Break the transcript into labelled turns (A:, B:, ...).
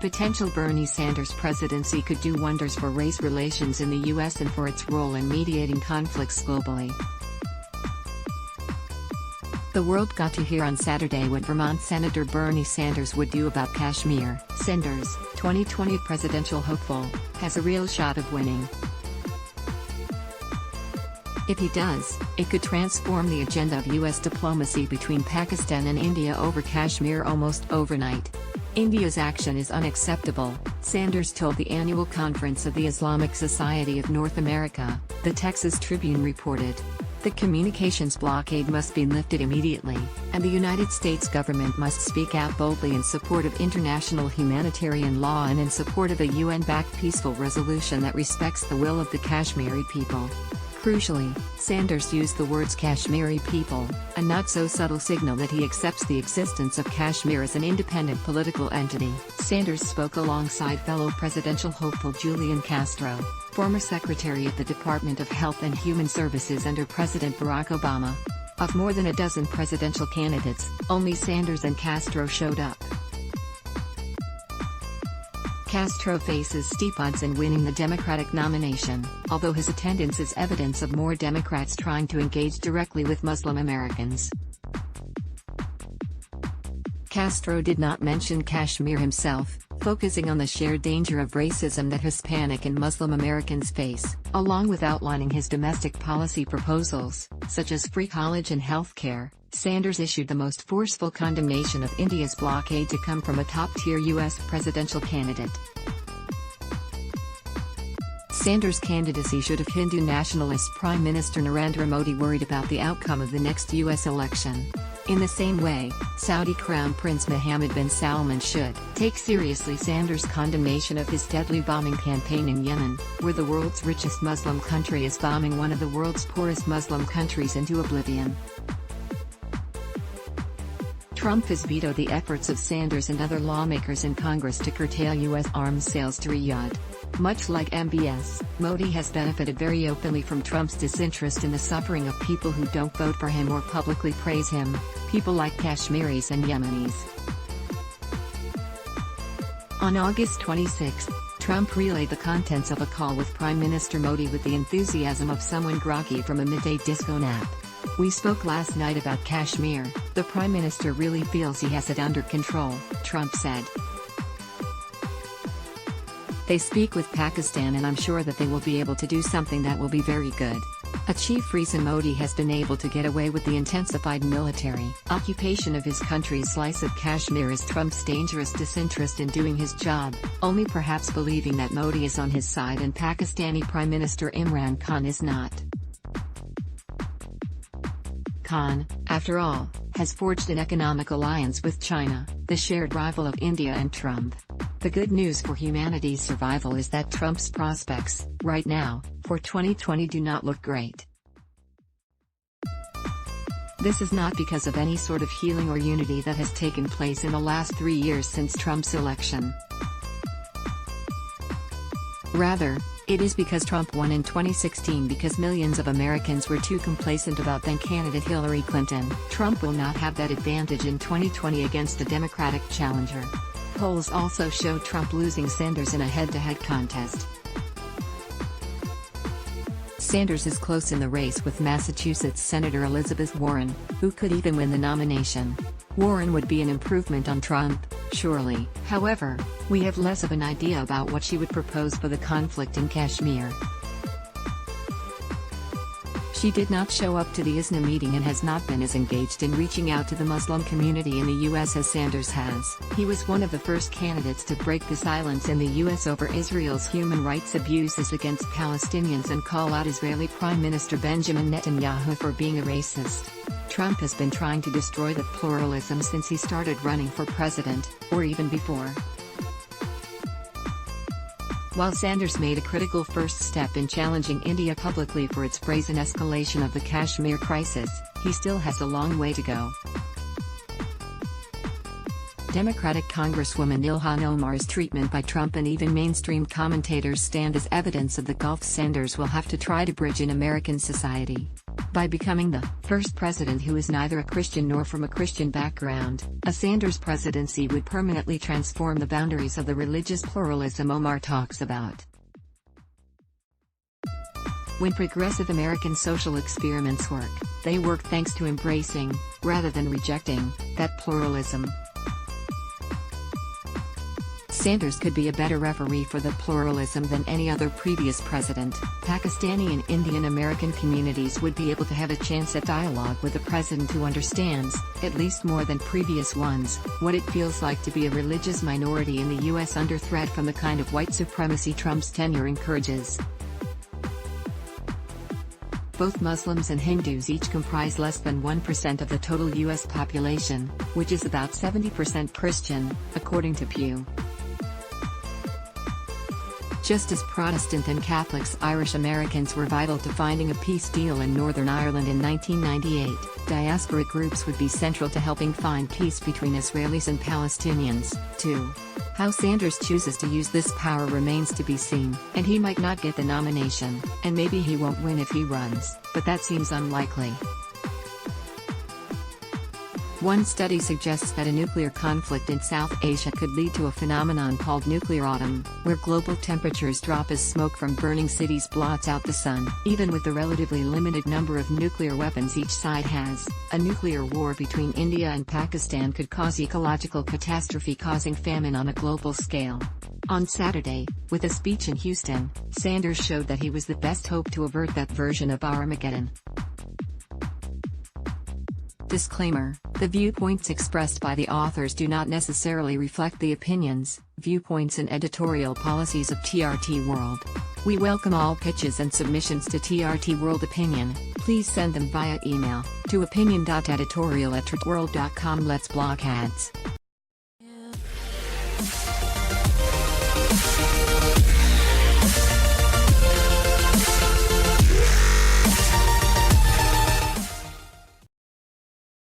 A: potential Bernie Sanders presidency could do wonders for race relations in the U.S. and for its role in mediating conflicts globally. The world got to hear on Saturday what Vermont Senator Bernie Sanders would do about Kashmir. Sanders, 2020 presidential hopeful, has a real shot of winning. If he does, it could transform the agenda of U.S. diplomacy between Pakistan and India over Kashmir almost overnight. India's action is unacceptable, Sanders told the annual conference of the Islamic Society of North America, the Texas Tribune reported. The communications blockade must be lifted immediately, and the United States government must speak out boldly in support of international humanitarian law and in support of a UN-backed peaceful resolution that respects the will of the Kashmiri people. Crucially, Sanders used the words Kashmiri people, a not-so-subtle signal that he accepts the existence of Kashmir as an independent political entity. Sanders spoke alongside fellow presidential hopeful Julian Castro, former secretary at the Department of Health and Human Services under President Barack Obama. Of more than a dozen presidential candidates, only Sanders and Castro showed up. Castro faces steep odds in winning the Democratic nomination, although his attendance is evidence of more Democrats trying to engage directly with Muslim Americans. Castro did not mention Kashmir himself, focusing on the shared danger of racism that Hispanic and Muslim Americans face, along with outlining his domestic policy proposals, such as free college and health care. Sanders issued the most forceful condemnation of India's blockade to come from a top-tier U.S. presidential candidate. Sanders' candidacy should have Hindu nationalist Prime Minister Narendra Modi worried about the outcome of the next U.S. election. In the same way, Saudi Crown Prince Mohammed bin Salman should take seriously Sanders' condemnation of his deadly bombing campaign in Yemen, where the world's richest Muslim country is bombing one of the world's poorest Muslim countries into oblivion. Trump has vetoed the efforts of Sanders and other lawmakers in Congress to curtail U.S. arms sales to Riyadh. Much like MBS, Modi has benefited very openly from Trump's disinterest in the suffering of people who don't vote for him or publicly praise him, people like Kashmiris and Yemenis. On August 26, Trump relayed the contents of a call with Prime Minister Modi with the enthusiasm of someone groggy from a midday disco nap. "We spoke last night about Kashmir. The Prime Minister really feels he has it under control," Trump said. "They speak with Pakistan and I'm sure that they will be able to do something that will be very good." A chief reason Modi has been able to get away with the intensified military occupation of his country's slice of Kashmir is Trump's dangerous disinterest in doing his job, only perhaps believing that Modi is on his side and Pakistani Prime Minister Imran Khan is not. Khan, after all, has forged an economic alliance with China, the shared rival of India and Trump. The good news for humanity's survival is that Trump's prospects, right now, for 2020 do not look great. This is not because of any sort of healing or unity that has taken place in the last 3 years since Trump's election. Rather, it is because Trump won in 2016 because millions of Americans were too complacent about then-candidate Hillary Clinton. Trump will not have that advantage in 2020 against the Democratic challenger. Polls also show Trump losing Sanders in a head-to-head contest. Sanders is close in the race with Massachusetts Senator Elizabeth Warren, who could even win the nomination. Warren would be an improvement on Trump, surely. However, we have less of an idea about what she would propose for the conflict in Kashmir. She did not show up to the ISNA meeting and has not been as engaged in reaching out to the Muslim community in the U.S. as Sanders has. He was one of the first candidates to break the silence in the U.S. over Israel's human rights abuses against Palestinians and call out Israeli Prime Minister Benjamin Netanyahu for being a racist. Trump has been trying to destroy the pluralism since he started running for president, or even before. While Sanders made a critical first step in challenging India publicly for its brazen escalation of the Kashmir crisis, he still has a long way to go. Democratic Congresswoman Ilhan Omar's treatment by Trump and even mainstream commentators stand as evidence of the gulf Sanders will have to try to bridge in American society. By becoming the first president who is neither a Christian nor from a Christian background, a Sanders presidency would permanently transform the boundaries of the religious pluralism Omar talks about. When progressive American social experiments work, they work thanks to embracing, rather than rejecting, that pluralism. Sanders could be a better referee for the pluralism than any other previous president. Pakistani and Indian American communities would be able to have a chance at dialogue with a president who understands, at least more than previous ones, what it feels like to be a religious minority in the U.S. under threat from the kind of white supremacy Trump's tenure encourages. Both Muslims and Hindus each comprise less than 1% of the total U.S. population, which is about 70% Christian, according to Pew. Just as Protestant and Catholics, Irish Americans were vital to finding a peace deal in Northern Ireland in 1998, diaspora groups would be central to helping find peace between Israelis and Palestinians, too. How Sanders chooses to use this power remains to be seen, and he might not get the nomination, and maybe he won't win if he runs, but that seems unlikely. One study suggests that a nuclear conflict in South Asia could lead to a phenomenon called nuclear autumn, where global temperatures drop as smoke from burning cities blots out the sun. Even with the relatively limited number of nuclear weapons each side has, a nuclear war between India and Pakistan could cause ecological catastrophe, causing famine on a global scale. On Saturday, with a speech in Houston, Sanders showed that he was the best hope to avert that version of Armageddon. Disclaimer: the viewpoints expressed by the authors do not necessarily reflect the opinions, viewpoints and editorial policies of TRT World. We welcome all pitches and submissions to TRT World Opinion. Please send them via email to opinion.editorial@trtworld.com. Let's block ads.